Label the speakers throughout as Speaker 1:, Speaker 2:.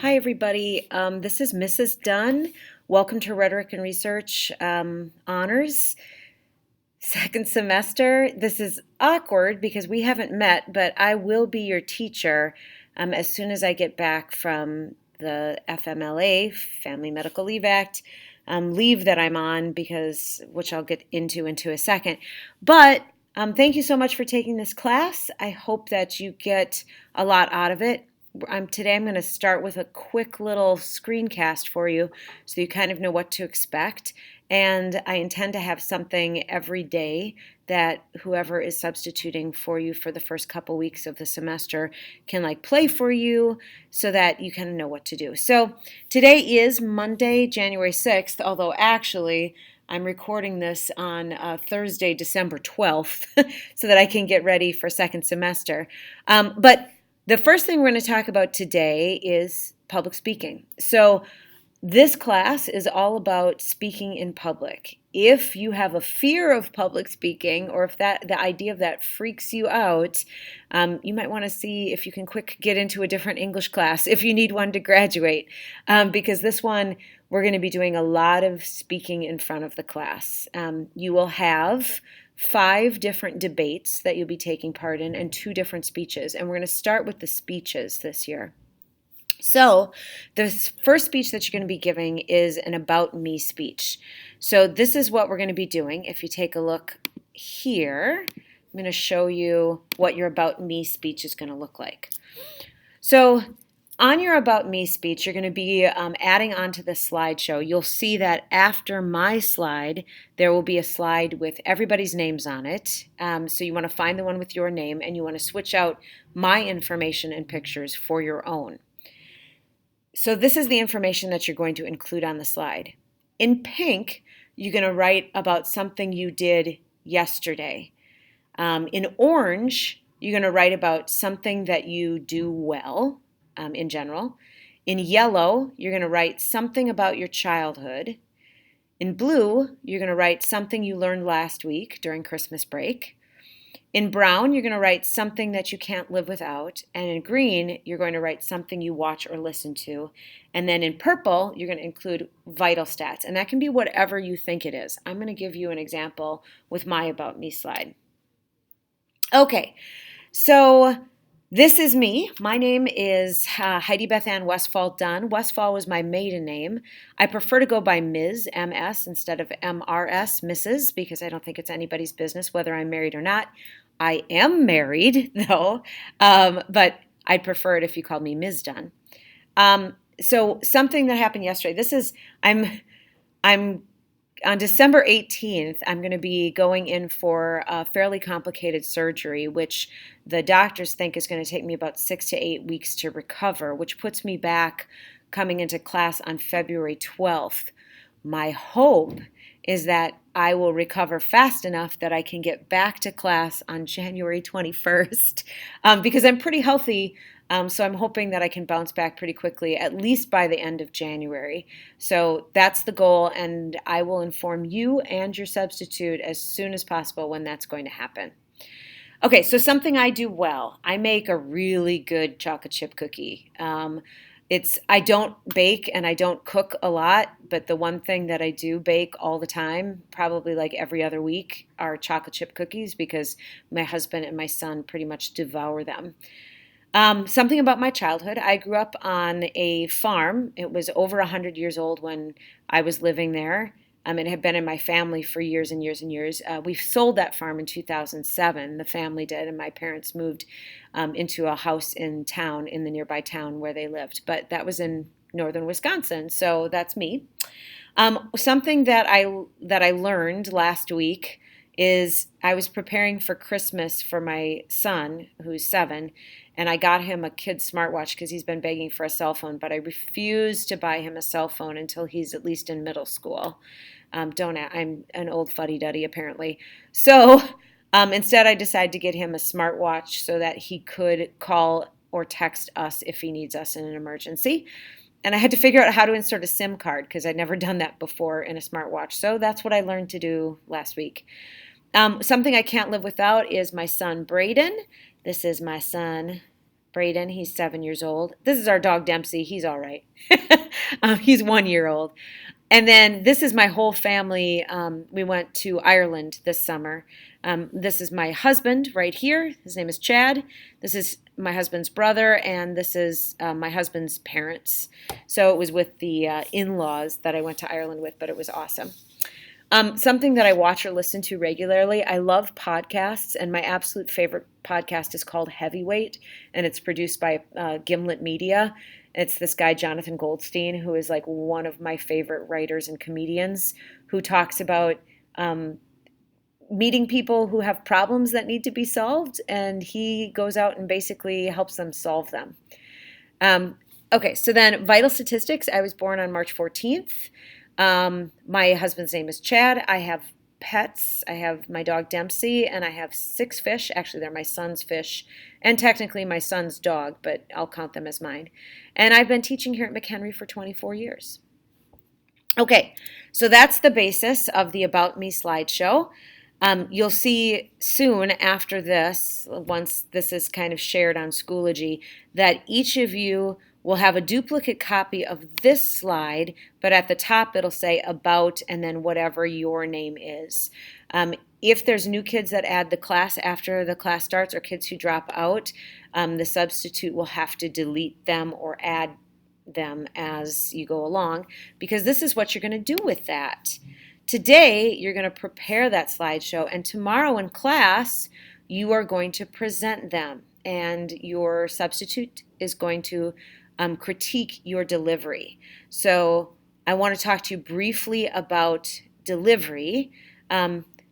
Speaker 1: Hi, everybody. This is Mrs. Dunn. Welcome to Rhetoric and Research Honors, second semester. This is awkward because we haven't met, but I will be your teacher as soon as I get back from the FMLA, Family Medical Leave Act, leave that I'm on, which I'll get into a second. But thank you so much for taking this class. I hope that you get a lot out of it. Today I'm going to start with a quick little screencast for you so you kind of know what to expect. And I intend to have something every day that whoever is substituting for you for the first couple weeks of the semester can play for you so that you kind of know what to do. So today is Monday, January 6th, although actually I'm recording this on Thursday, December 12th so that I can get ready for second semester. But the first thing we're going to talk about today is public speaking. So this class is all about speaking in public. If you have a fear of public speaking, or if the idea of that freaks you out, you might want to see if you can get into a different English class if you need one to graduate, because this one we're going to be doing a lot of speaking in front of the class. You will have 5 different debates that you'll be taking part in and 2 different speeches. And we're going to start with the speeches this year. So the first speech that you're going to be giving is an about me speech. So this is what we're going to be doing. If you take a look here, I'm going to show you what your about me speech is going to look like. So on your About Me speech, you're going to be adding on to the slideshow. You'll see that after my slide, there will be a slide with everybody's names on it. So you want to find the one with your name, and you want to switch out my information and pictures for your own. So this is the information that you're going to include on the slide. In pink, you're going to write about something you did yesterday. In orange, you're going to write about something that you do well. In general. In yellow, you're going to write something about your childhood. In blue, you're going to write something you learned last week during Christmas break. In brown, you're going to write something that you can't live without. And in green, you're going to write something you watch or listen to. And then in purple, you're going to include vital stats. And that can be whatever you think it is. I'm going to give you an example with my About Me slide. Okay, so this is me. My name is Heidi Beth Ann Westfall Dunn. Westfall was my maiden name. I prefer to go by Ms., M.S., instead of M.R.S., Mrs., because I don't think it's anybody's business whether I'm married or not. I am married, though, but I'd prefer it if you called me Ms. Dunn. So something that happened yesterday. I'm on December 18th, I'm going to be going in for a fairly complicated surgery, which the doctors think is going to take me about 6 to 8 weeks to recover, which puts me back coming into class on February 12th. My hope is that I will recover fast enough that I can get back to class on January 21st, because I'm pretty healthy. So I'm hoping that I can bounce back pretty quickly, at least by the end of January. So that's the goal, and I will inform you and your substitute as soon as possible when that's going to happen. Okay, so something I do well. I make a really good chocolate chip cookie. I don't bake and I don't cook a lot, but the one thing that I do bake all the time, probably like every other week, are chocolate chip cookies because my husband and my son pretty much devour them. Something about my childhood. I grew up on a farm. It was over 100 years old when I was living there. It had been in my family for years and years and years. We sold that farm in 2007. The family did, and my parents moved into a house in town, in the nearby town where they lived. But that was in northern Wisconsin, so that's me. Something that I learned last week is I was preparing for Christmas for my son, who's 7, and I got him a kid's smartwatch because he's been begging for a cell phone, but I refuse to buy him a cell phone until he's at least in middle school. I'm an old fuddy-duddy, apparently. So instead, I decided to get him a smartwatch so that he could call or text us if he needs us in an emergency. And I had to figure out how to insert a SIM card because I'd never done that before in a smartwatch. So that's what I learned to do last week. Something I can't live without is my son, Braden. This is my son, Brayden, he's 7 years old. This is our dog Dempsey. He's all right. He's 1 year old. And then this is my whole family. We went to Ireland this summer. This is my husband right here. His name is Chad. This is my husband's brother, and this is my husband's parents. So it was with the in-laws that I went to Ireland with, but it was awesome. Something that I watch or listen to regularly, I love podcasts, and my absolute favorite podcast is called Heavyweight, and it's produced by Gimlet Media. It's this guy, Jonathan Goldstein, who is like one of my favorite writers and comedians, who talks about meeting people who have problems that need to be solved, and he goes out and basically helps them solve them. Okay, so then vital statistics. I was born on March 14th. My husband's name is Chad. I have pets. I have my dog Dempsey, and I have 6 fish. Actually, they're my son's fish, and technically my son's dog, but I'll count them as mine. And I've been teaching here at McHenry for 24 years. Okay, so that's the basis of the About Me slideshow. You'll see soon after this, once this is kind of shared on Schoology, that each of you will have a duplicate copy of this slide, but at the top it'll say about and then whatever your name is. If there's new kids that add the class after the class starts or kids who drop out, the substitute will have to delete them or add them as you go along, because this is what you're going to do with that. Today, you're going to prepare that slideshow, and tomorrow in class, you are going to present them, and your substitute is going to critique your delivery. So I want to talk to you briefly about delivery.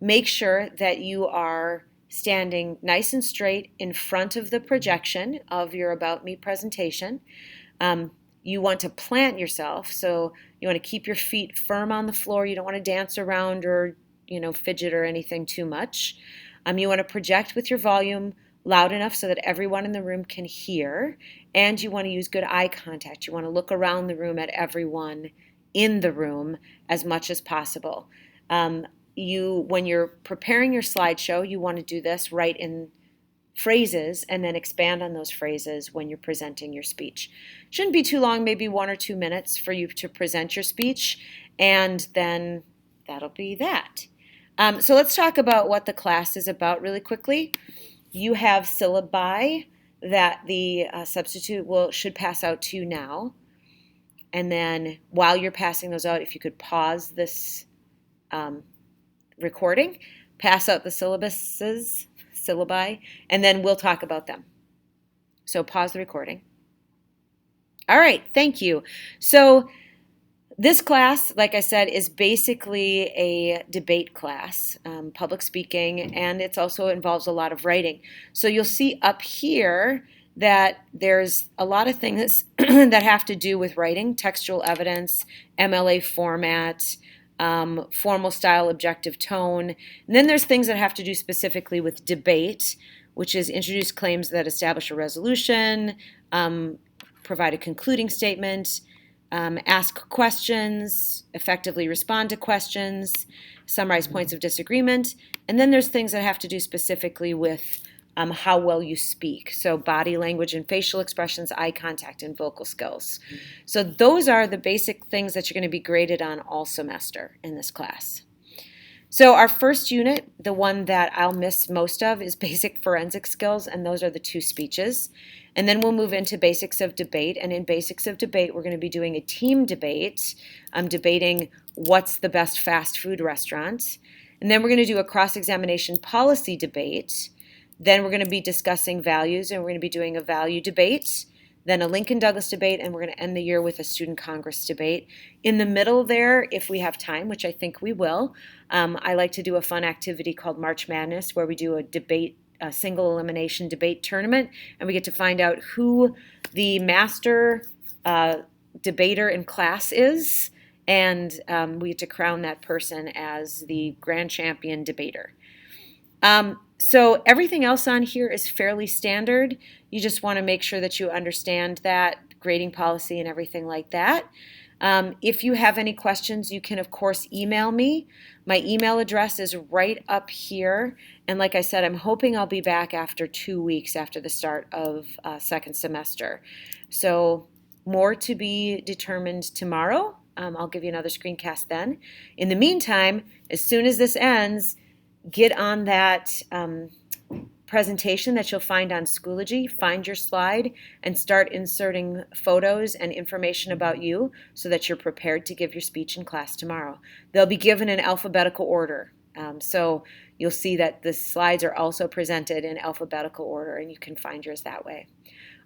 Speaker 1: Make sure that you are standing nice and straight in front of the projection of your About Me presentation. You want to plant yourself, so you want to keep your feet firm on the floor. You don't want to dance around or, fidget or anything too much. You want to project with your volume loud enough so that everyone in the room can hear, and you want to use good eye contact. You want to look around the room at everyone in the room as much as possible. When you're preparing your slideshow, you want to do this right in phrases and then expand on those phrases when you're presenting your speech. Shouldn't be too long, maybe 1 or 2 minutes for you to present your speech, and then that'll be that. So let's talk about what the class is about really quickly. You have syllabi that the substitute should pass out to you now. And then while you're passing those out, if you could pause this recording, pass out the syllabi, and then we'll talk about them. So pause the recording. All right, thank you. So this class, like I said, is basically a debate class, public speaking, and it also involves a lot of writing. So you'll see up here that there's a lot of things that have to do with writing: textual evidence, MLA format, formal style, objective tone. And then there's things that have to do specifically with debate, which is introduce claims that establish a resolution, provide a concluding statement, ask questions, effectively respond to questions, summarize points of disagreement. And then there's things that have to do specifically with how well you speak. So body language and facial expressions, eye contact, and vocal skills. So those are the basic things that you're going to be graded on all semester in this class. So our first unit, the one that I'll miss most of, is basic forensic skills, and those are the 2 speeches. And then we'll move into basics of debate, and in basics of debate, we're going to be doing a team debate, debating what's the best fast food restaurant. And then we're going to do a cross-examination policy debate. Then we're going to be discussing values, and we're going to be doing a value debate, then a Lincoln Douglas debate, and we're going to end the year with a student Congress debate. In the middle there, if we have time, which I think we will, I like to do a fun activity called March Madness, where we do a single elimination debate tournament, and we get to find out who the master debater in class is, and we get to crown that person as the grand champion debater. So everything else on here is fairly standard. You just want to make sure that you understand that grading policy and everything like that. If you have any questions, you can, of course, email me. My email address is right up here. And like I said, I'm hoping I'll be back after 2 weeks after the start of second semester. So more to be determined tomorrow. I'll give you another screencast then. In the meantime, as soon as this ends, get on that presentation that you'll find on Schoology, find your slide, and start inserting photos and information about you so that you're prepared to give your speech in class tomorrow. They'll be given in alphabetical order. So you'll see that the slides are also presented in alphabetical order, and you can find yours that way.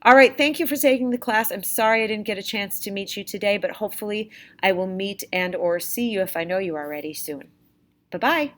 Speaker 1: All right, thank you for taking the class. I'm sorry I didn't get a chance to meet you today, but hopefully I will meet and or see you if I know you already soon. Bye-bye.